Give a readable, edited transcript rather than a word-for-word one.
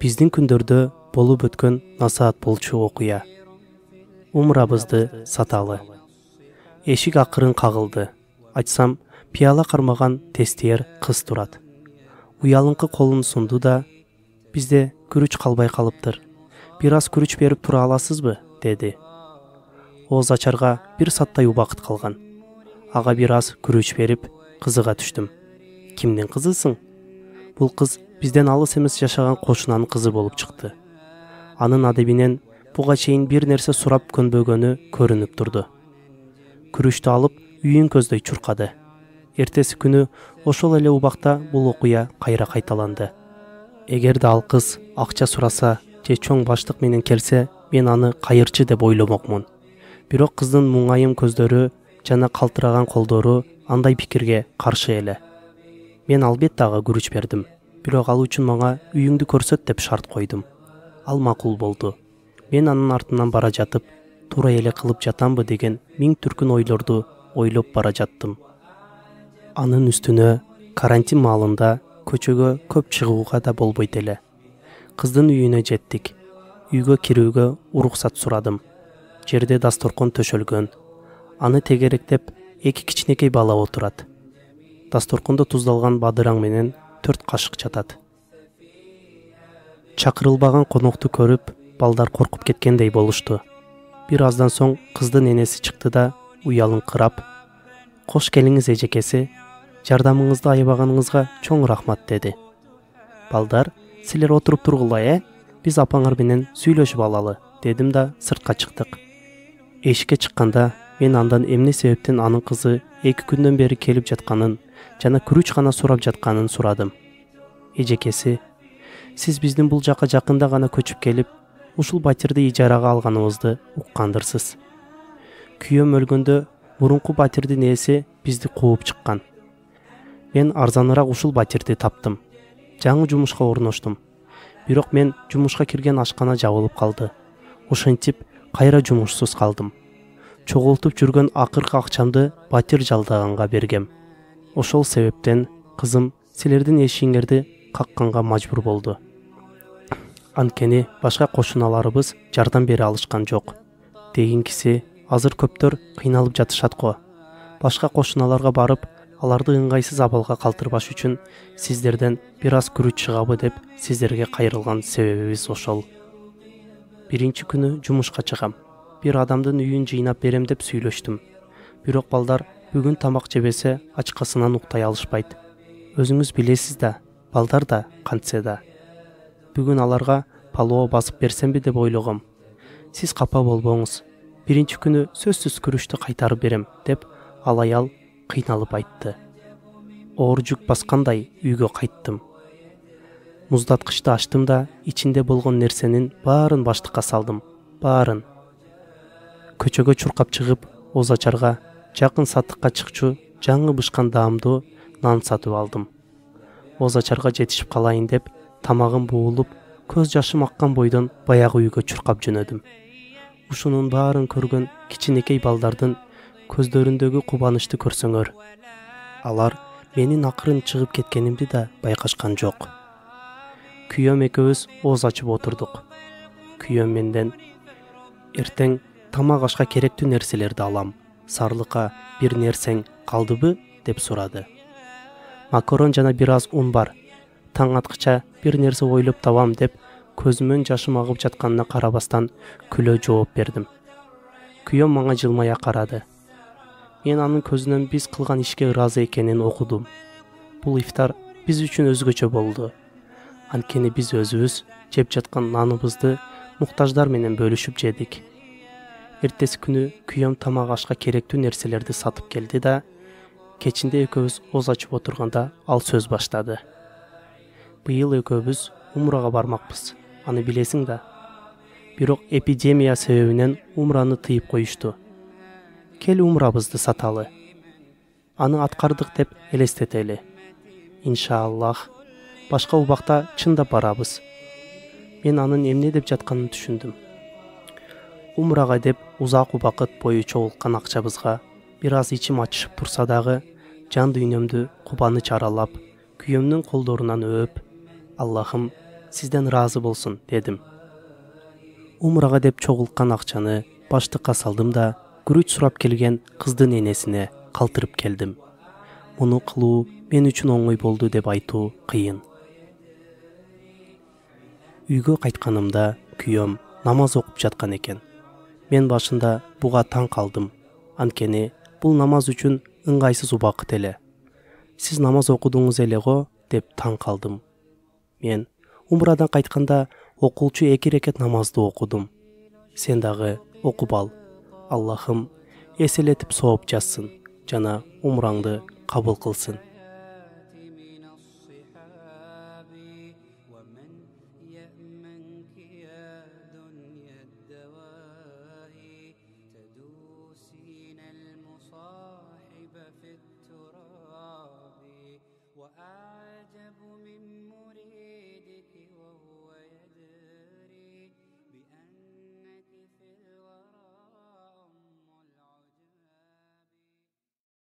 Биздин күндөрдө болуп өткөн насаат болчу окуя. Умрабызды саталы. Эшик акырын кагылды. Ачсам, пияла кармаган тестиер кыз турат. Уялыңкы колун сунду да, бизде күрүч калбай калыптыр. Бир аз күрүч берип тура аласызбы? Деди. Ооз ачарга бир саттай убакыт калган. Ага бир аз күрүч берип, кызыга түштүм. Кимдин кызысың? Бул кыз бизден алыс эмес жашаган кошунанын кызы болуп чыкты. Анын адебинен буга чейин бир нерсе сурап көнбөгөнү көрүнүп турду. Күрүчтү алып, үйүн көздөй чуркады. Эртеси күнү ошол эле убакта бул окуя кайра кайталанды. Эгерде ал кыз акча сураса же чоң баштык менен келсе, мен аны кайырчы деп ойломокмун. Бирок кыздын муңайым көздөрү жана калтыраган колдору андай пикирге каршы эле. Мен албетте ага күрүч бердим. Бирок ал үчүн мага үйүңдү көрсөт деп шарт койдум. Ал макул болду. Мен анын артынан бара жатып, туура эле кылып жатамбы деген миң түркүн ойлорду ойлоп бара жаттым. Анын үстүнө карантин маалында көчөгө көп чыгууга да болбойт эле. Кыздын үйүнө жеттик. Үйгө кирүүгө уруксат сурадым. Жерде дасторкон төшөлгөн. Аны тегеректеп эки кичинекей бала отурат. Дасторкондо туздалган бадыраң менен 4 кашык жатат. Чакырылбаган конокту көрүп, балдар коркуп кеткендей болушту. Бир аздан соң кыздын энеси чыкты да, уялыңкырап, "Кош келиңиз эжекеси, жардамыңызды аябаганыңызга чоң рахмат" деди. "Балдар, силер отуруп тургула, биз апаңар менен сүйлөшүп алалы" дедим да сыртка чыктык. Эшикке чыкканда мен андан эмне себептен анын кызы 2 күндөн бери келип жатканын жана күрүч гана сурап жатканын сурадым. "Эжекеси, сиз биздин бул жака жакында гана көчүп келип, ушул батирди ижарага алганыбызды уккандырсыз. Күйөөм өлгөндө мурунку батирдин ээси бизди кууп чыккан. Мен арзаныраак ушул батирди таптым. Жаңы жумушка орноштум. Бирок мен жумушка кирген ашкана жабылып калды. Ошентип кайра жумушсуз калдым. Чогултуп жүргөн акыркы акчамды батир жалдаганга бергем. Ошол себептен кызым силердин эшигиңерди какканга мажбур болду. Анткени башка кошуналарыбыз жардам бере алышкан жок. Дегенкиси, азыр көптөр кыйналып жатышат го. Башка кошуналарга барып, аларды ыңгайсыз абалга калтырбаш үчүн сиздерден бир аз күрүч чыгабы деп сиздерге кайрылган себебибиз ошол. Биринчи күнү жумушка чыгам. Бир адамдын үйүн жыйнап берем деп сүйлөштүм. Бирок балдар бүгүн тамак жебесе ачкасынан уктай алышпайт. Өзүңүз билесиз да, балдар да кантсе да. Бүгүн аларга палоо басып берсемби деп ойлогом. Сиз капа болбоңуз. Биринчи күнү сөзсүз күрүчтү кайтарып берем деп ал аял кыйналып айтты. Оор жүк баскандай үйгө кайттым. Муздаткычты ачтым да ичинде болгон нерсенин баарын баштыкка салдым. Баарын. Көчөгө чуркап чыгып, Ооз ачарга жакын саттыкка чыкчу жаңы бышкан даамдуу нан сатып алдым. Ооз ачарга жетишип калайын деп тамагым буулуп, көз жашым аккан бойдон баягы үйгө чуркап жөнөдүм. Ушунун баарын көргөн кичинекей балдардын көздөрүндөгү кубанычты көрсөңөр. Алар менин акырын чыгып кеткенимди да байкашкан жок. Күйөөм экөөбүз ооз ачып отурдук. Күйөөм менден: "Эртең тамак ашка керектүү нерселерди алам. Сарлыкка бир нерсең калдыбы?" деп сурады. "Макарон жана бир аз ун бар. Таң аткыча бир нерсе ойлоп табам" деп көзүмөн жашым агып жатканына карабастан күлө жооп бердим. Күйөөм мага жылмая карады. Мен анын көзүнөн биз кылган ишке ыраазы экенин окудум. Бул ифтар биз үчүн өзгөчө болду. Анткени биз өзүбүз жеп жаткан наныбызды муктаждар менен бөлүшүп жедик. Эртеси күнү күйөөм тамак ашка керектүү нерселерди сатып келди да, кечинде экөөбүз ооз ачып отурганда ал сөз баштады. "Быйыл экөөбүз умрага бармакпыз. Аны билесиң да. Бирок эпидемия себебинен умраны тыйып коюшту. Кел умрабызды саталы. Аны аткардык деп элестетели. Иншаллах, башка убакта чындап барабыз." Мен анын эмне деп жатканын түшүндүм. Умрага деп узак убакыт бою чогулткан акчабызга бир аз ичим ачышып турса дагы, жан дүйнөмдү кубаныч аралап, күйөөмдүн колдорунан өөп, "Аллахым, сизден ыраазы болсун дедим. Умрага деп чогулткан акчаны баштыкка салдым да күрүч сурап келген кыздын энесине калтырып келдим. Муну кылуу мен үчүн оңой болду деп айтуу кыйын. Үйгө кайтканымда күйөөм намаз окуп жаткан экен. Мен башында буга таң калдым. Анткени бул намаз үчүн ыңгайсыз убакыт эле. Сиз намаз окудуңуз эле го деп таң калдым. Мен умрадан кайтканда окуучу 2 рекет намазды окудум. Сен дагы окуп ал. Аллахым эселетип сооп жазсын жана умраңды кабыл кылсын. وأعجب من